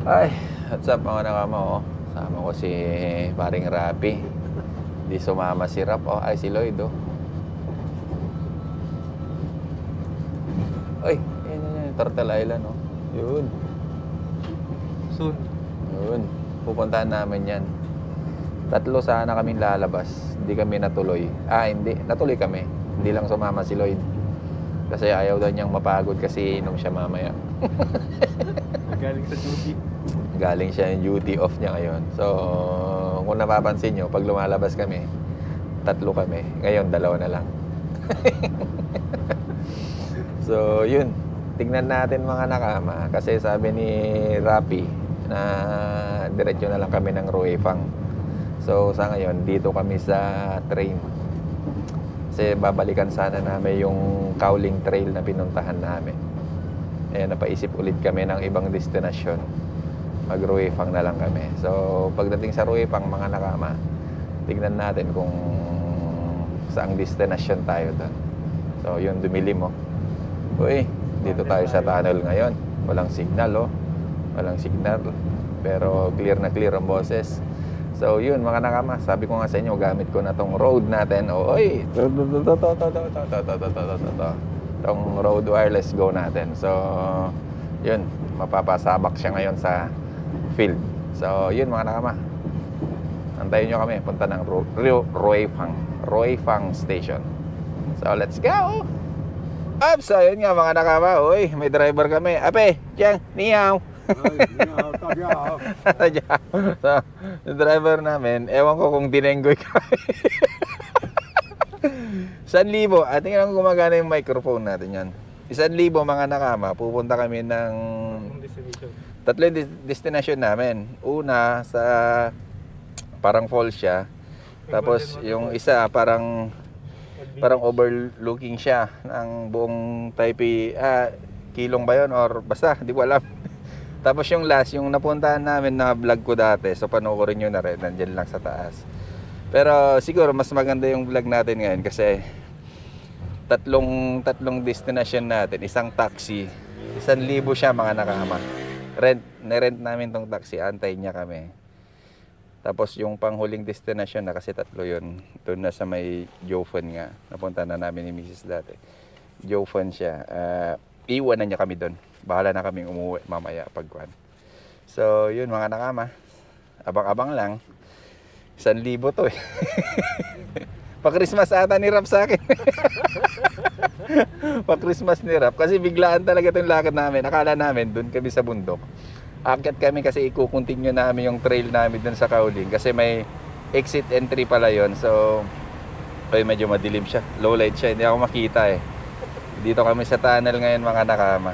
Ay, what's up mga nakama oh. Sama ko si paring Rapi. Di sumama si Rap oh. Ay, si Lloyd oh. Ay, yun, Turtle Island oh. Yun. Soon. Yun. Pupuntahan namin yan. Tatlo sana kaming lalabas. Hindi kami natuloy. Hindi. Natuloy kami. Hindi lang sumama si Lloyd. Kasi ayaw daw niyang mapagod kasi inom siya mamaya. Galing sa duty. Galing siya yung duty off niya ngayon. So, kung napapansin nyo, pag lumalabas kami, tatlo kami. Ngayon, dalawa na lang. So, yun. Tingnan natin mga nakama. Kasi sabi ni Rapi na diretso na lang kami ng Ruifang. So, sa ngayon, dito kami sa train. Kasi babalikan sana namin yung Cowling Trail na pinuntahan namin. Napaisip ulit kami ng ibang destinasyon. Mag-Ruifang na lang kami. So, pagdating sa Ruifang, mga nakama, tignan natin kung saang destinasyon tayo doon. So, yun, dumilim, oh. Uy, dito tayo sa tunnel ngayon. Walang signal, oh. Walang signal. Pero clear na clear ang boses. So, yun, mga nakama, sabi ko nga sa inyo, gamit ko na tong road natin. Oy, tong road wireless go natin. So, yun, mapapasabak siya ngayon sa field. So, yun mga nakama. Antayin nyo kami, punta ng Ruifang Station. So, let's go! Up, so yun nga mga nakama. Uy, may driver kami. Ape, Tiang, niyaw. So, yung driver namin, ewan ko kung dinenggoy kami. 1,000. Tingnan ko gumagana yung microphone natin yan. 1,000 mga nakama. Pupunta kami ng tatlo destination namin. Una sa parang falls siya. Tapos yung isa parang overlooking siya ng buong Taipei. Kilong ba yun or basta, di ko alam. Tapos yung last, yung napuntahan namin na vlog ko dati. So panoorin nyo na rin, nandyan lang sa taas. Pero siguro mas maganda yung vlog natin ngayon kasi tatlong destination natin. Isang taxi, 1,000 siya mga nakama. Nirent namin tong taxi, antayin niya kami. Tapos yung panghuling destination na kasi tatlo yun. Doon na sa may Jofen nga. Napunta na namin ni Mrs. dati. Jofen siya. Iwan na niya kami doon. Bahala na kaming umuwi mamaya pagkuhan. So yun mga nakama. Abang-abang lang. 1,000 to eh. Pa-Christmas ata ni Rap sa akin. Pa-Christmas ni Rap. Kasi biglaan talaga itong lakad namin. Akala namin doon kami sa bundok. Akyat kami kasi i-continue namin yung trail namin doon sa Cowling. Kasi may exit entry pala yon. So, medyo madilim siya. Low light siya. Hindi ako makita eh. Dito kami sa tunnel ngayon mga nakama.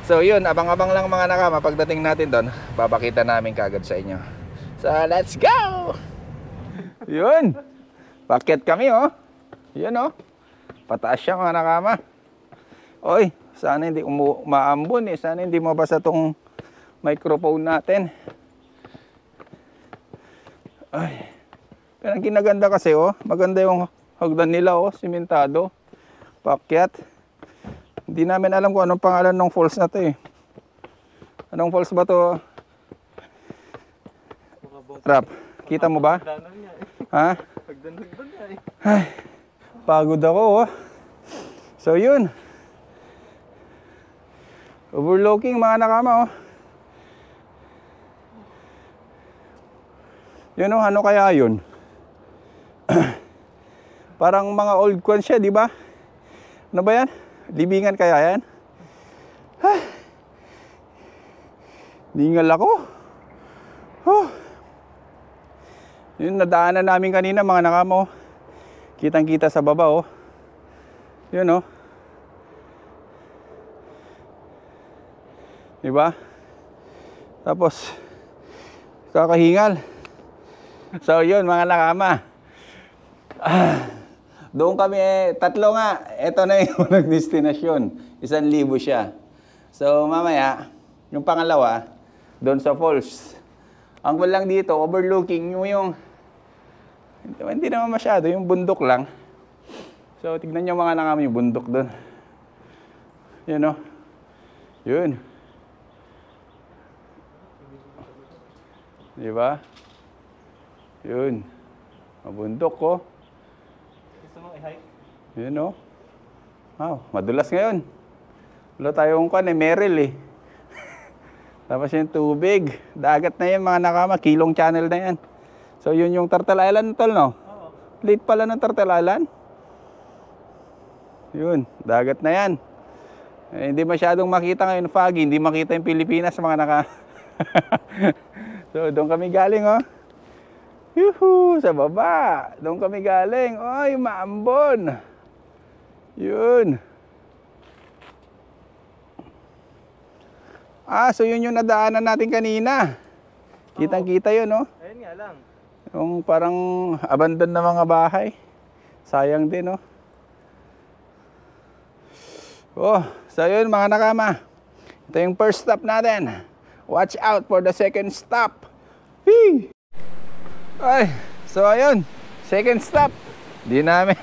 So yun, abang-abang lang mga nakama. Pagdating natin doon, babakita namin kagad sa inyo. So, let's go! Yun! Pakyat kami oh. Yun oh. Pataas siya mga nakama. Oy, sana hindi maambon eh. Sana hindi mabasa tong microphone natin. Ay. Pero ang kinaganda kasi oh, maganda yung hagdan nila oh, simentado. Pakyat. Hindi namin alam kung anong pangalan ng falls na to eh. Anong falls ba to? Rap, kita mo ba? Ha? Ay, pagod ako oh. So yun. Overlooking mga nakama oh. Yun oh, ano kaya yun? Parang mga old kwan siya, di ba? Ano ba yan? Libingan kaya yan? Ay, ningal ako. Oh. Yun, nadaanan namin kanina mga nakamo. Kitang kita sa baba oh. Yun oh. Diba? Tapos kakahingal. So yun mga nakama. Doon kami tatlo nga. Ito na yung nagdestinasyon. 1,000 siya. So mamaya, yung pangalawa, doon sa falls. Ang lang dito, overlooking yung hindi naman masyado, yung bundok lang. So tignan nyo mga nakama yung bundok doon. Yun o. Yun. Di ba? Yun. Mabundok ko. Gusto mo i-hike? Yun o. Wow, madulas ngayon. Wala tayong Merrill eh. Tapos yung tubig. Dagat na yan mga nakama. Kilong channel na yan. So yun yung Turtle Island tol no? Oo. Late pala ng Turtle Island. Yun, dagat na yan. Eh, hindi masyadong makita ngayon foggy. Hindi makita yung Pilipinas mga naka... So doon kami galing oh. Yuhu, sa baba. Doon kami galing. Oy, maambon. Yun. So yun yung nadaanan natin kanina. Kitang-kita yun, no? Ayun nga lang. Yung parang abandon na mga bahay. Sayang din, no? So yun mga nakama. Ito yung first stop natin. Watch out for the second stop. Whee! Ay, so ayun. Second stop. Di namin.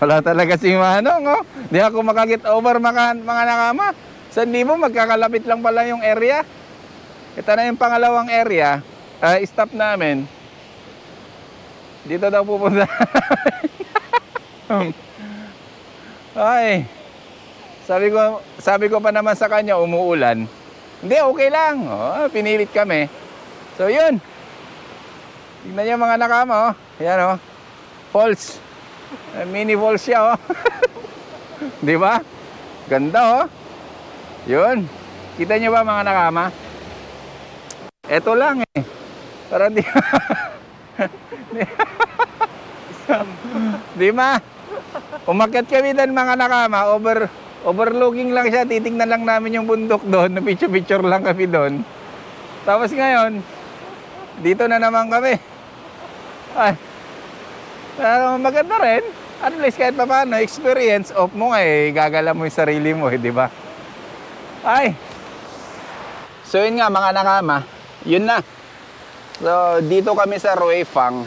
Wala talaga si Manong, oh. Di ako makagit over mga nakama. 1,000 magkakalapit lang pala yung area. Ito na yung pangalawang area. Stop namin. Dito daw pupunta. Ay. Sabi ko pa naman sa kanya umuulan. Hindi, okay lang. Pinilit kami. So yun. Tignan niyo mga nakama, oh. Ayan, oh. Falls. Mini falls siya, oh. Di ba? Ganda, oh. Yun. Kita niyo ba mga nakama? Ito lang, eh. Para di... Di ba? Umakyat kami doon mga nakama. Overlooking lang siya. Titignan lang namin yung bundok doon. Picture-picture lang kami doon. Tapos ngayon, dito na naman kami. Ay, maganda rin. At least kahit pa paano, experience of mo gagala mo yung sarili mo, di ba? Ay. So yun nga mga nakama, yun na. So dito kami sa Ruifang.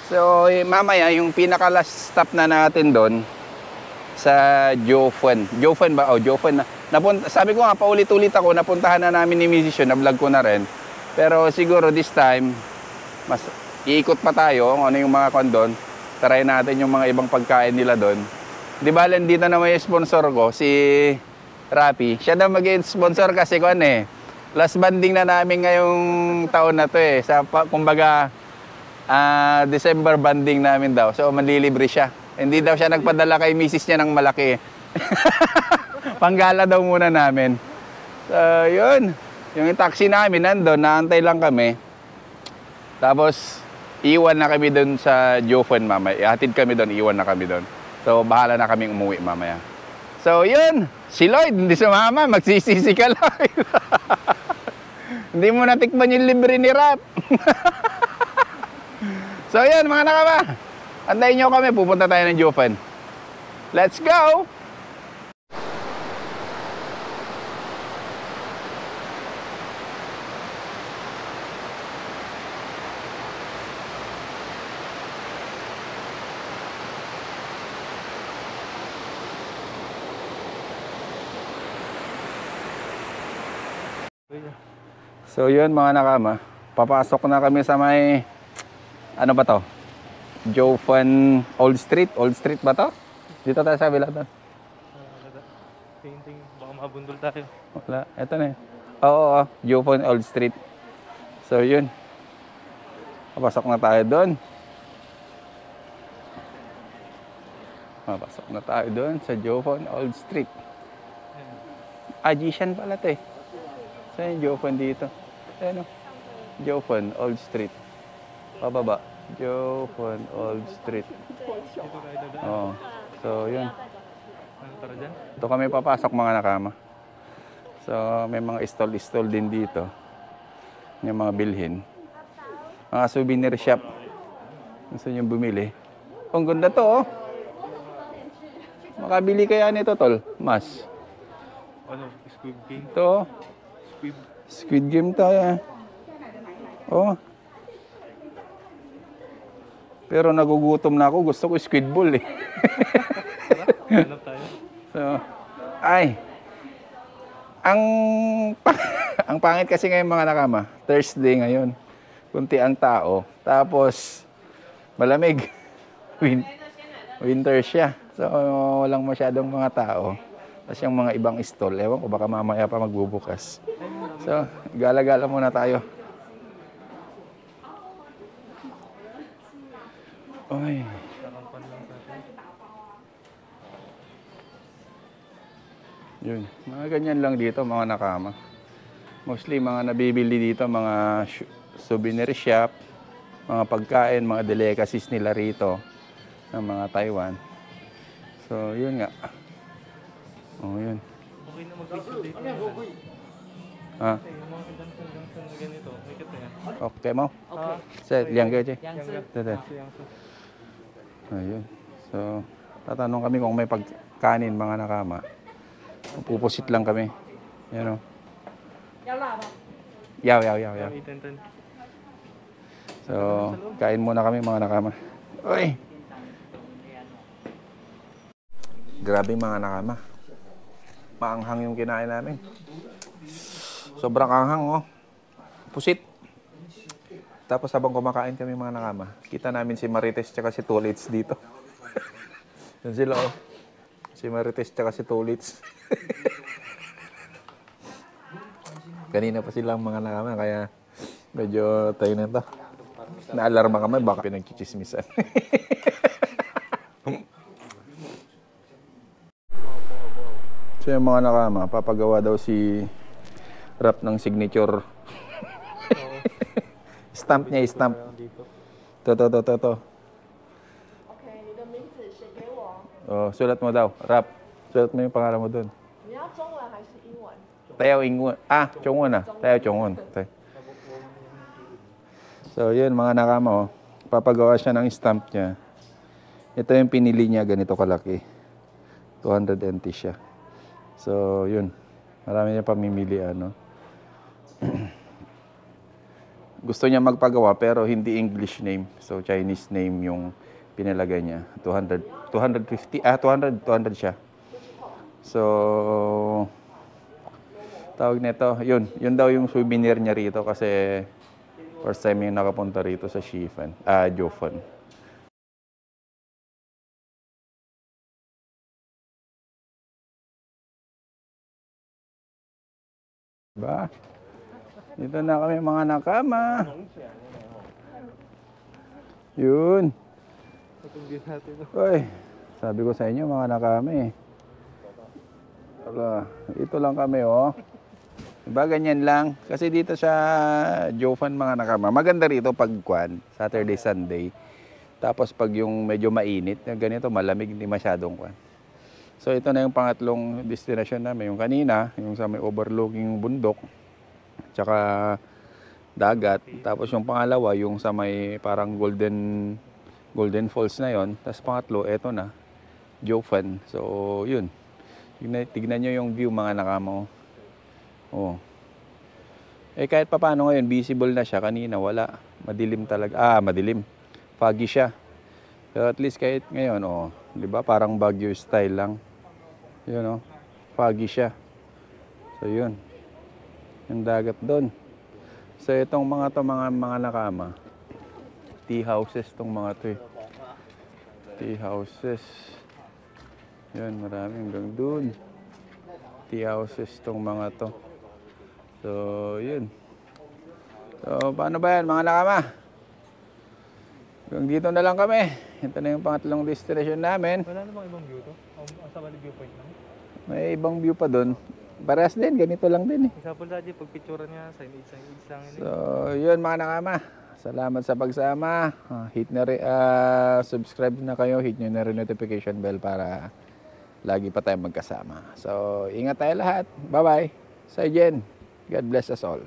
So mamaya yung pinaka last stop na natin doon sa Jiufen. Jiufen ba? Jiufen na. Sabi ko nga paulit-ulit ako, napuntahan na namin ni Mrs. yun, na-vlog ko na rin. Pero siguro this time, mas iikot pa tayo kung ano yung mga doon. Try natin yung mga ibang pagkain nila doon. Di ba, dito na may sponsor ko, si Rapi. Siya na mag-sponsor kasi ko last banding na namin ngayong taon na to kumbaga, December banding namin daw. So, manlilibre siya. Hindi daw siya nagpadala kay misis niya ng malaki. Panggala daw muna namin. So, yun. Yung taxi namin nandun, naantay lang kami. Tapos, iwan na kami doon sa Jiufen mamaya. Ihatid kami doon, iwan na kami doon. So, bahala na kaming umuwi mamaya. So, yun. Si Lloyd, hindi sumama. Magsisisi ka lang. Hindi mo natikman yung libre ni Rap. So, yun mga nakama. Antayin nyo kami. Pupunta tayo ng Jiufen. Let's go! So yun mga nakama, papasok na kami sa may, ano ba to? Jiufen Old Street ba to? Dito tayo sa kabila doon. Painting, baka mabundol tayo. Wala, eto na Oo, Jiufen Old Street. So yun, papasok na tayo doon. Papasok na tayo doon sa Jiufen Old Street. Jishan pala to Saan yung Jiufen dito? Ayan o. Jiufen Old Street. Pababa. Jiufen Old Street. Dito tayo dadaan. Oo. So, yun. Ano tara dyan? Ito kami papasok mga nakama. So, may mga stall din dito. Yung mga bilhin. Mga souvenir shop. Gusto nyo bumili. Ang ganda to Makabili kaya nito tol? Mas. Ano? Squid Game? Ito Squid Game tayo. Pero nagugutom na ako. Gusto ko squid ball Hanap tayo. So, ang Ang pangit kasi ngayon mga nakama, Thursday ngayon. Kunti ang tao. Tapos, malamig. Winter siya. So, walang masyadong mga tao. Tapos yung mga ibang stall, ewan ko, baka mamaya pa magbubukas. So, gala-gala muna tayo. Oy. Yun. Mga ganyan lang dito, mga nakama. Mostly mga nabibili dito, mga souvenir shop, mga pagkain, mga delicacies nila rito ng mga Taiwan. So, yun nga. Oh, yun. Okay na mag-video dito. Ha? Yung mga gansan na ganito, may kit na yan. Okay mo? Okay. Set, liang ka, Che. Yang Dede. yang Ayun. So, tatanong kami kung may pagkanin, mga nakama. Pupusit lang kami. Yan o. Yaw. Iten. So, kain muna kami, mga nakama. Uy! Grabe mga nakama. Maanghang yung kinain namin. Sobrang anghang, oh. Pusit. Tapos habang kumakain kami, mga nakama, kita namin si Marites tsaka si Tulits dito. Yan sila, oh. Si Marites tsaka si Tulits. Kanina pa silang mga nakama, kaya medyo tayo na ito. Naalarma kami, baka pinagchichismisan. So yung mga nakama, papagawa daw si Rap ng signature. Stamp niya, stamp. To. Oh, sulat mo daw, Rap. Sulat mo yung pangalan mo dun. Tayo Ingwen. Chongwon ah. Tayo Chongwon. So yun mga nakama, oh. Papagawa siya ng stamp niya. Ito yung pinili niya, ganito kalaki. 200 NT siya. So, yun. Marami niya pamimilian, no? Gusto niya magpagawa pero hindi English name. So, Chinese name yung pinalagay niya. 200 siya. So, tawag nito, yun. Yun daw yung souvenir niya rito kasi first time yung nakapunta rito sa Jiufen. Diba? Dito na kami mga nakama. Yun. Uy, sabi ko sa inyo mga nakama eh. Wala, ito lang kami oh. Diba ganyan lang? Kasi dito sa Jiufen mga nakama, maganda rito pag Saturday, Sunday. Tapos pag yung medyo mainit, ganito malamig, hindi masyadong So ito na yung pangatlong destination namin. Yung kanina, yung sa may overlooking bundok, tsaka dagat. Tapos yung pangalawa, yung sa may parang Golden Falls na yon. Tapos pangatlo, eto na, Jiufen. So yun. Tignan nyo yung view mga nakamo. Oh. Eh kahit pa paano ngayon, visible na siya. Kanina wala. Madilim talaga. Madilim. Foggy siya. Pero at least kahit ngayon, oh, di ba parang Baguio style lang. Yun, oh. Foggy siya. So, yun. Yung dagat doon. So, itong mga nakama. Tea houses tong mga to, eh. Tea houses. Yun, marami hanggang doon. Tea houses tong mga to. So, yun. So, paano ba yan, mga nakama? Hanggang dito na lang kami. Ito na yung pangatlong destination namin. Wala namang ibang view to? Sa bali viewpoint lang? May ibang view pa doon. Parehas din, ganito lang din eh. Example dati, pag picture niya, isang So, yun mga nakama. Salamat sa pagsama. Subscribe na kayo, hit nyo na rin notification bell para lagi pa tayong magkasama. So, ingat tayo lahat. Bye-bye. Sa Jen. God bless us all.